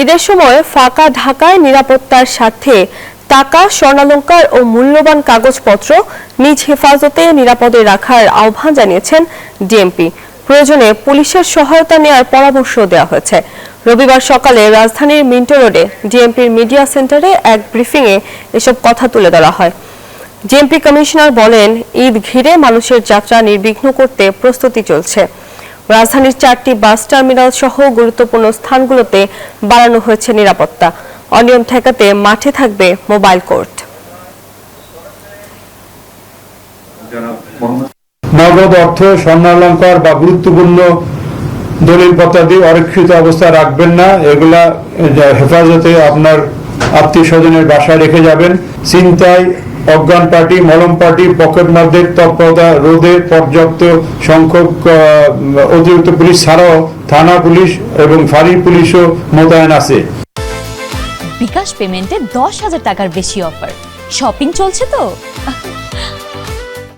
ঈদের সময় ফাঁকা ঢাকায় নিরাপত্তার স্বার্থে টাকা, স্বর্ণালংকার ও মূল্যবান কাগজপত্র নিজ হেফাজতে নিরাপদে রাখার আহ্বান জানিয়েছেন ডিএমপি। প্রয়োজনে পুলিশের সহায়তা নেওয়ার পরামর্শ দেওয়া হয়েছে। রবিবার সকালে রাজধানীর মিন্টো রোডে ডিএমপির মিডিয়া সেন্টারে এক ব্রিফিংয়ে এসব কথা তুলে ধরা হয়। ডিএমপি কমিশনার বলেন, ঈদ ঘিরে মানুষের যাত্রা নির্বিঘ্ন করতে প্রস্তুতি চলছে। রাজধানীর 4টি বাস টার্মিনাল সহ গুরুত্বপূর্ণ স্থানগুলোতে বাড়ানো হয়েছে নিরাপত্তা। অনিয়ম ঠেকাতে মাঠে থাকবে মোবাইল কোর্ট। নগদ অর্থ, স্বর্ণালংকার বা গুরুত্বপূর্ণ দলিলপত্রাদি অরক্ষিত অবস্থায় রাখবেন না। এগুলা হেফাজতে আপনার আত্মীয় স্বজনের বাসায় রেখে যাবেন। ছিনতাই, অজ্ঞান পার্টি, মলম পার্টি, পকেটমারদের তৎপরতা রোধে পর্যাপ্ত সংখ্যক অতিরিক্ত পুলিশ ছাড়াও থানা পুলিশ এবং ফাঁড়ি পুলিশও মোতায়েন আছে। বিকাশ পেমেন্টে 10,000 টাকার বেশি অফার। শপিং চলছে তো।